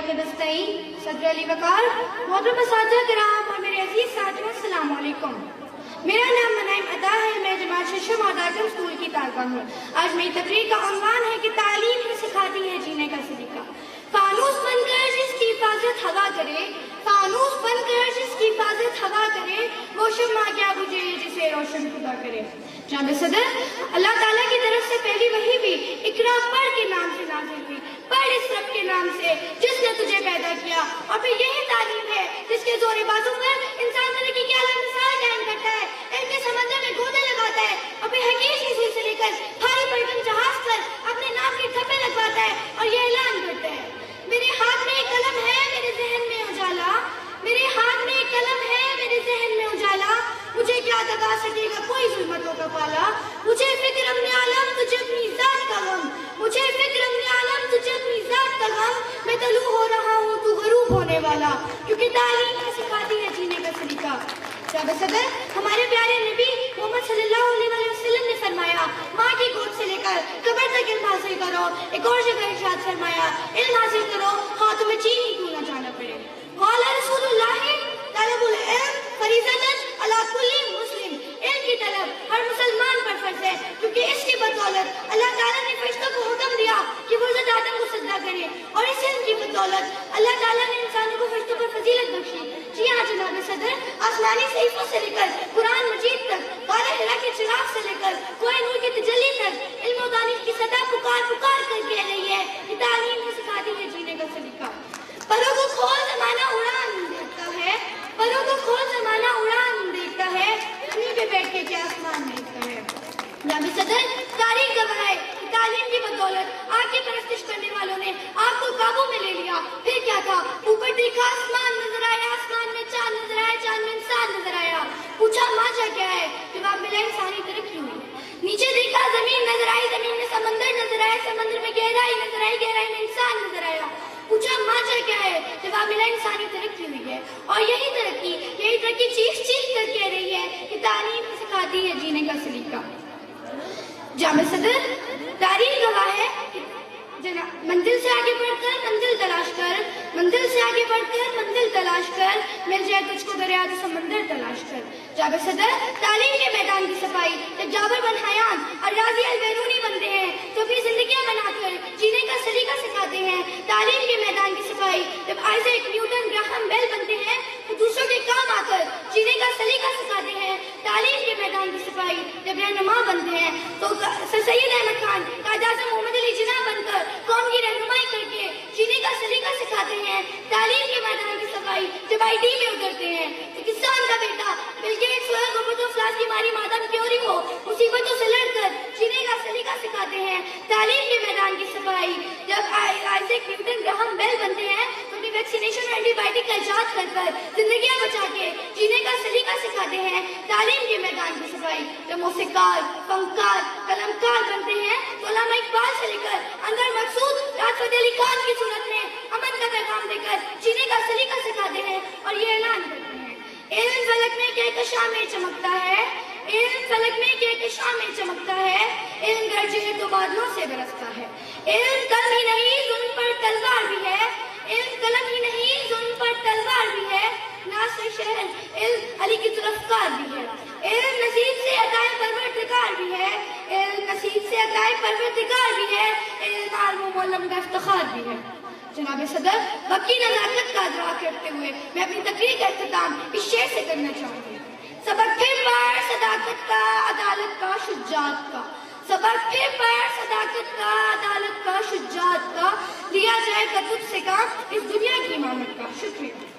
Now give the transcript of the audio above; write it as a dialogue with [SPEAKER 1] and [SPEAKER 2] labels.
[SPEAKER 1] के दस्तई सदर अली वकार, मोहतरम असातिज़ा किराम और मेरे अजीज साथियों, अस्सलाम वालेकुम। मेरा नाम मनाइम अदा है, मैं जमात शशम आदाकम स्कूल की तालिबा हूँ। आज मेरी तकरीर का उन्वान है कि तालीम ही सिखाती है जीने का सलीका। फानूस बनकर जिसकी हिफाजत हवा करे, फानूस बनकर जिसकी हिफाजत हवा करे, वो शम्मा क्या बुझे जिसे रोशन खुदा करे। जनाब सदर, अल्लाह ताला की तरफ से पहली वही भी इकरा पढ़ के नाम से नाज़िल हुई। पढ़ इस रब के नाम से जिसने तुझे पैदा किया। और फिर यही तालीम है जिसके जोरे बाजू पर इंसान तरक्की की आला मिसाल कायम करता है, इल्म के समंदर में गोते लगाता है और फिर हकीक की सुई से लेकर भारी भरकम जहाज पर अपने नाम के ठप्पे लगवाता है और ये ऐलान करता है, मेरे हाथ में एक कलम है, मेरे जहन में उजाला, मेरे हाथ में एक कलम है, मेरे जहन में उजाला, मुझे क्या दगा सकेगा कोई जुल्मतों का पाला। मुझे फिक्र अपने आलम, तुझे अपनी जात का गम, मुझे फिक्र अपने आलम, तुझे अपनी जात का गम, मैं तलू हो रहा हूँ तू गरूब होने वाला, क्योंकि तालीम ही सिखाती है जीने का सलीका। जनाब सदर, हमारे प्यारे नबी मोहम्मद सल्लल्लाहु अलैहि वसल्लम ने फरमाया, माँ की गोद से लेकर कब्र तक इल्म हासिल करो। एक और जगह इरशाद फरमाया, इल्म हासिल करो हाँ तुम्हें चीन ही क्यों न जाना पड़े। क़ाला रसूलुल्लाह तलबुल इल्म फरीज़तन अला कुल्ली मुस्लिम, इल्म की तलब हर मुसलमान पर फर्ज है, क्योंकि इसकी बदौलत अल्लाह ताला ने फरिश्तों को हुक्म दिया कि वो हज़रत आदम को सजदा करें, और इस इल्म की बदौलत अल्लाह ताला ने इंसानों को फरिश्तों पर फजीलत बख्शी। जी हाँ जनाब सदर, आसमानी सहीफों से लेकर कुरान मजीद तक, गारे हिरा के चिराग से लेकर कोहे नूर की तजल्ली तक, इल्म और दानिश की सदा पुकार पुकार कर कह रही है कि तालीम ही सिखाती है जीने का सलीका। परों को खोल ज़माना उड़ान देखता है, परों को खोल ज़माना उड़ान देखता है, जमीन पे बैठ के क्या आसमान देखता है। जनाब सदर, तारीख गवाह है कि तालीम की बदौलत आग की परस्तिश करने वालों ने आग को काबू में ले लिया। फिर क्या था, ऊपर देखा आसमान नजर आया, आसमान में चांद नजर आया, चांद में इंसान नजर आया। पूछा माजा क्या है, जवाब मिला इंसानी तरक्की हुई। नीचे देखा जमीन नजर आई, जमीन में समंदर नजर आया, समंदर में गहराई नजर आई, गहराई में इंसान नजर आया। पूछा माजा क्या है, जवाब मिला इंसानी तरक्की हुई है। और यही तरक्की चीख चीख कर कह रही है कि तालीम सिखाती है जीने का सलीका। जामे सदर, तारीख गवाह है कि मंजिल से आगे बढ़कर मंजिल तलाश कर, मंजिल से आगे बढ़कर मंजिल तलाश कर, मिल जाए तुझको दरिया तो समंदर तलाश कर। जाबे सदर, तालीम के मैदान की सफाई जब जाबर बन हयान और राजी अल बैरूनी बनते हैं तो अपनी जिंदगियां बनाकर जीने का सलीका सिखाते हैं। तालीम के मैदान की सफाई जब आइजैक न्यूटन ग्राहम बेल बनते हैं तो दूसरों के काम आकर जीने का सलीका सिखाते हैं। तालीम के मैदान की सफाई जब रहनुमा बनते हैं तो सैयद अहमद खान कायद-ए-आज़म मोहम्मद अली जिन्ना बनकर कौम की रहनुमाई करके जीने का सलीका सिखाते हैं। तालीम के मैदान की सफाई जब आईटी में उतरते हैं तो किसान का बेटा बिल गेट्स की मारी मातम क्यों रही हो, मुसीबतों से लड़कर जीने का सलीका सिखाते हैं। तालीम के मैदान की सफाई जब आइजैक न्यूटन ग्राहम बेल बनते हैं तो उन्हें वैक्सीनेशन और एंटीबायोटिक का इजाद कर जिंदगियां बचा के जीने का सलीका सिखाते हैं। तालीम के मैदान की सफाई जब मौसीकार, फनकार, कलमकार बनते हैं तो अल्लामा इकबाल से लेकर अंदर मकसूद राहत फ़तेह अली खान की सूरत में अमन का पैगाम देकर जीने का सलीका सिखाते हैं और ये ऐलान करते हैं, इल्म फलक में कहकशां में चमकता है, इल्म फलक में कहकशां में चमकता है, इल्म गरजे है तो बादलों से बरसता है। इल्म कलम ही नहीं जुल्म पर तलवार भी है, इल्म कलम ही नहीं जुल्म पर तलवार भी है, नासिर शहर इल्म अली की तरफकार भी है। इल्म नसीब से अताए परवरदिगार भी है, इल्म नसीब से अताए परवरदिगार भी है, इल्म आलिम मुअल्लिम का इफ्तिखार भी है। जनाब सदर, वक्त की नज़ाकत का अदराक करते हुए मैं अपनी तकरीर का इख्तिताम इस शेर से करना चाहूँगी। सबक फिर पर सदाकत का, अदालत का, शुजात का, सबक फिर पर सदाकत का, अदालत का, शुजात का, लिया जाए तुझसे काम इस दुनिया की इमामत का। शुक्रिया।